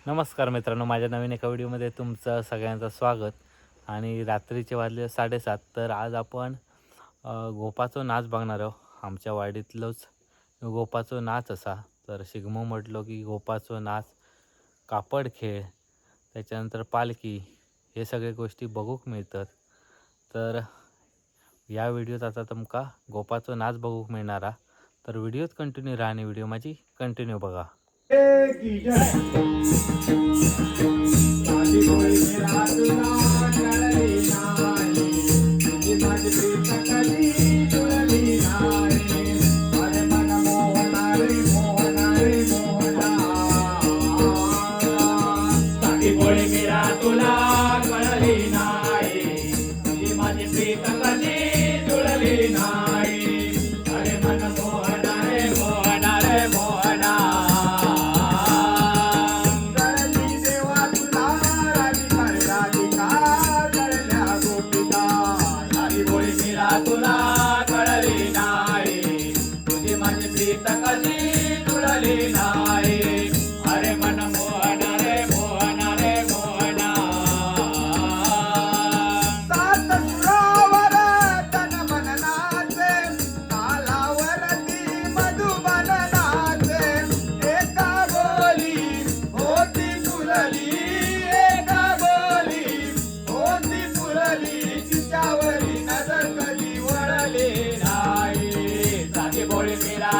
नमस्कार मित्रांनो, माझ्या नवीन एका व्हिडिओमध्ये तुमचं सगळ्यांचं स्वागत. आणि रात्रीचे वाजले 7:30. तर आज आपण गोपाचो नाच बघणार आहोत. आमच्या वाडीतलोच गोपाचो नाच असा. तर शिगमो म्हटलो की गोपाचो नाच, कापड खेळ, त्याच्यानंतर पालखी, हे सगळे गोष्टी बघूक मिळतात. तर या व्हिडिओत आता तुमका गोपाचो नाच बघूक मिळणार. तर व्हिडिओत कंटिन्यू राहा आणि व्हिडिओ माझी कंटिन्यू बघा.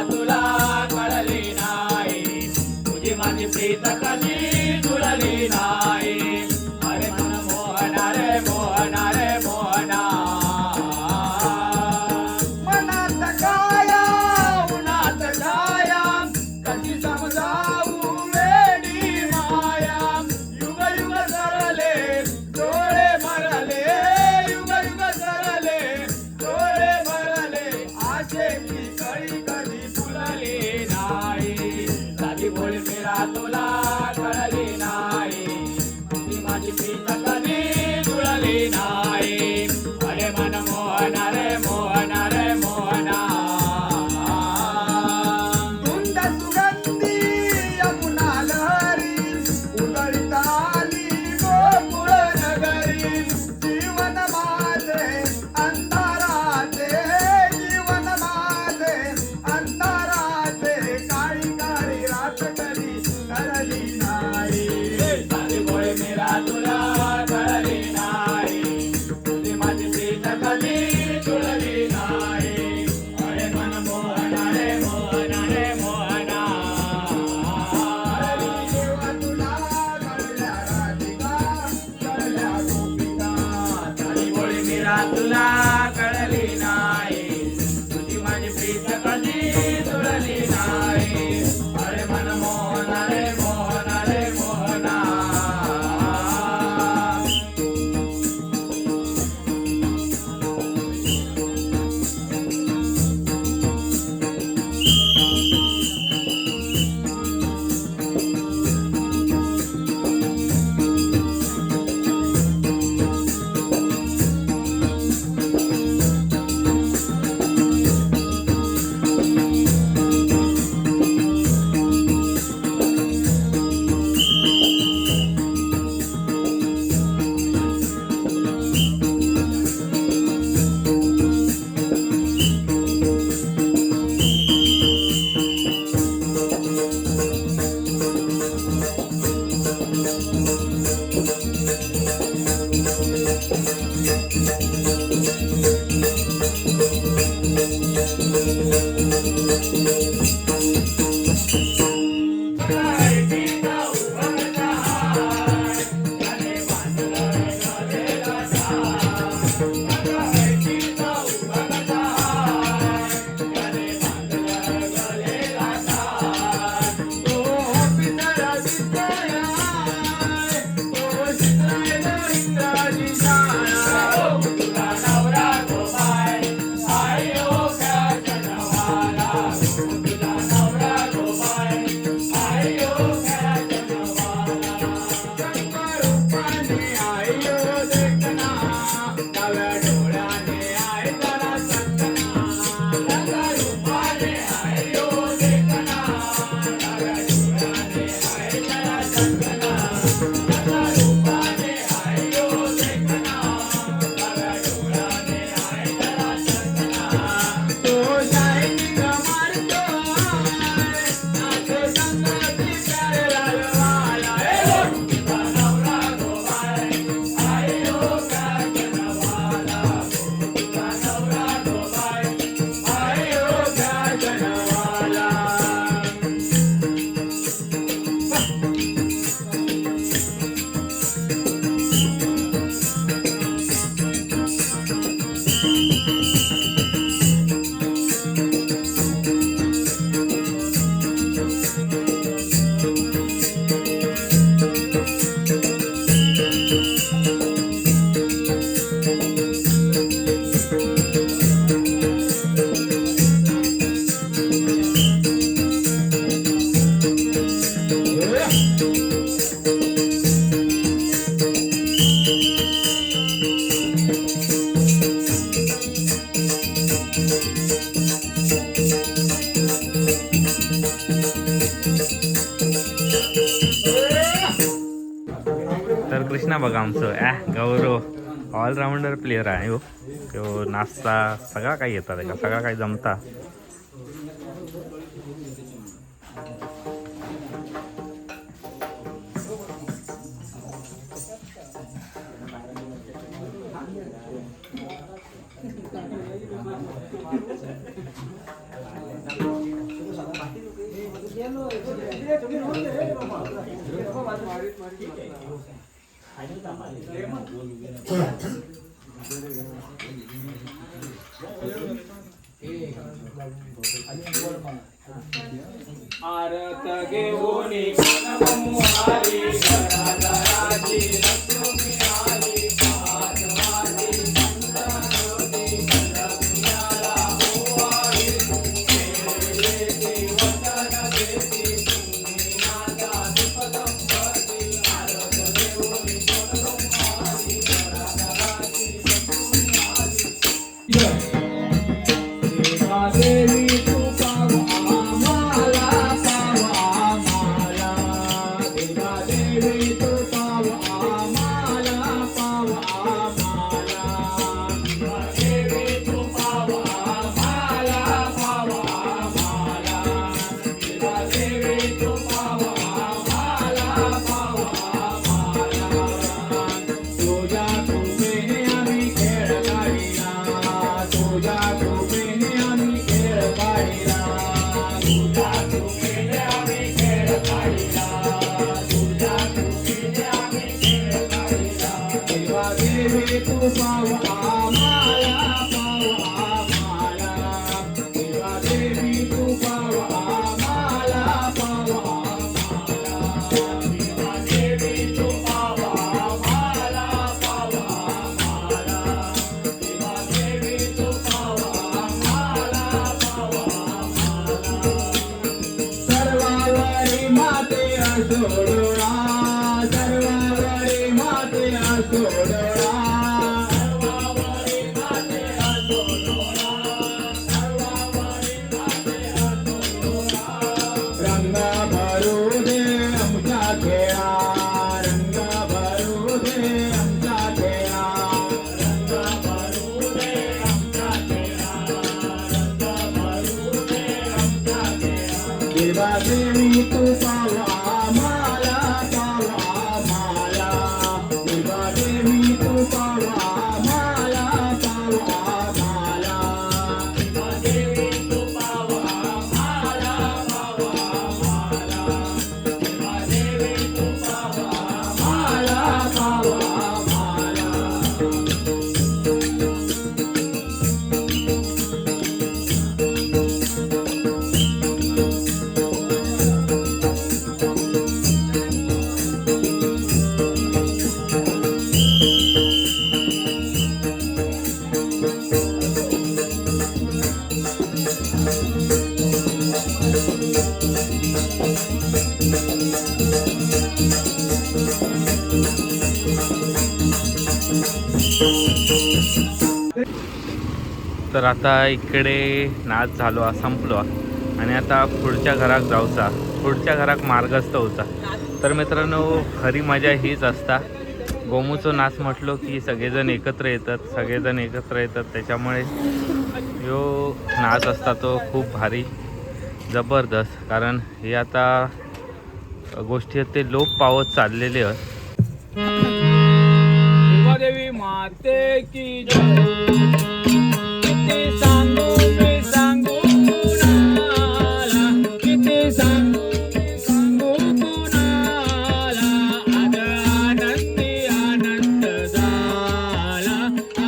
तुला ना बघा आमचं गौरव ऑलराऊंडर प्लेयर आहे हो. तो नाचता सगळा काही येतात का, सगळा काही जमता. आरत घेऊन हरी घराची लक्ष्मी आली पार्वती संतनोती कन्हैयाला ओवाळी देवी वचन देती तुम्ही नाथा दीपदंपती आरत घेऊन हरी घराची लक्ष्मी आली देवी तू तर आता इकडे नाच झालो संपलो आणि आता पुढच्या घराक जाऊचा, पुढच्या घराक मार्गस्थ होता. तर मित्रांनो खरी मजा हीच असता. गोमूचो नाच म्हटलो की सगळेजण एकत्र येतात, त्याच्यामुळे यो नाच असता तो खूप भारी जबरदस्त. कारण हे आता गोष्टी आहेत ते लोप पावत चाललेले आहेत. देवी माते की जय. किती सांगू मी सांगू कुणाला, किती सांगू मी सांगू कुणाला. आज आनंदी आनंद झाला,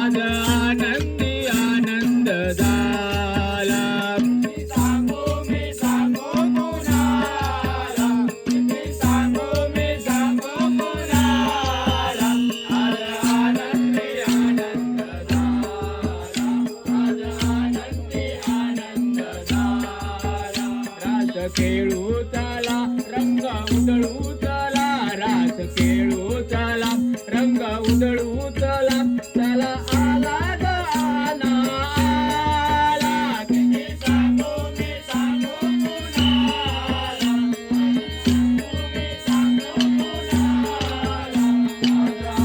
आज आनंदी आनंद झाला. किती सांगू मी सांगू कुणाला, किती सांगू मी सांगू कुणाला. आज आनंदी आनंद झाला, आज आनंदी आनंद झाला. रास खेळू चला, रंग उधळू चला, रास खेळू चला, रंग उधळू चला. चला आला ग आला आला. किती सांगू मी सांगू कुणाला, सांगू मी सांगू कुणाला. आज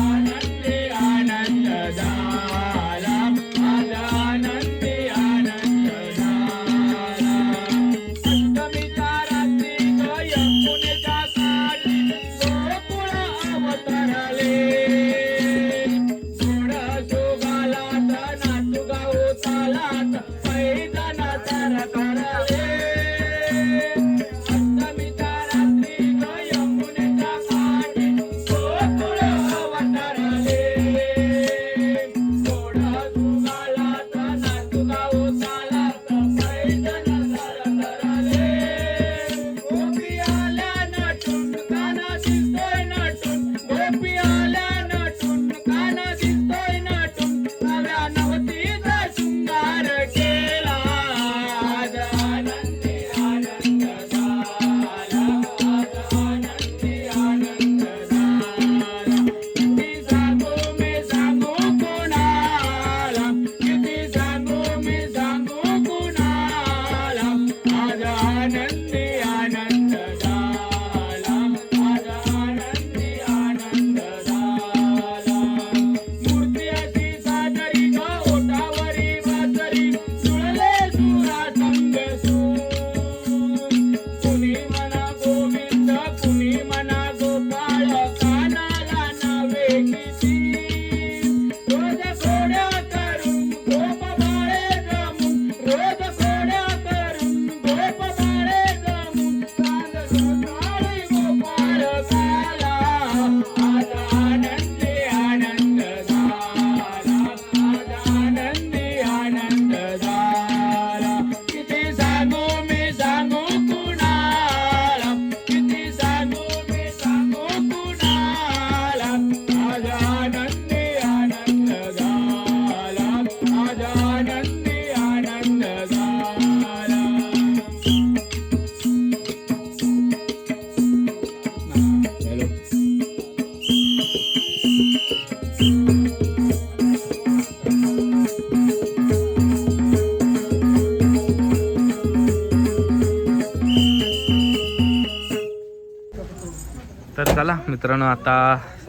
तर चला मित्रांनो, आता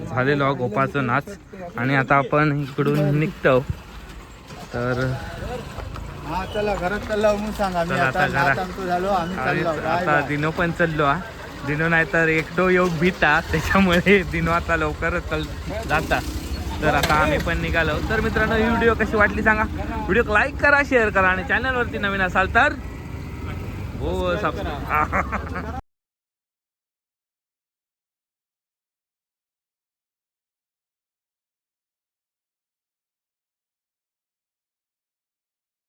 झालेलो गोपाचं नाच आणि आता आपण इकडून निघतो. तर हा चला घरात चाललो म्हणून सांगा. मी चला आता आता घरात. नाच आमचं झालो, आम्ही चाललो. आता दिनो पण चाललो हा. दिनो नाही तर एकटो योग भीता, त्याच्यामुळे दिनो आता लवकरच जाता. तर आता आम्ही पण निघालो. तर मित्रांनो, ही व्हिडिओ कशी वाटली सांगा. व्हिडिओ लाईक करा, शेअर करा आणि चॅनलवरती नवीन असाल तर हो सबस्क्राईब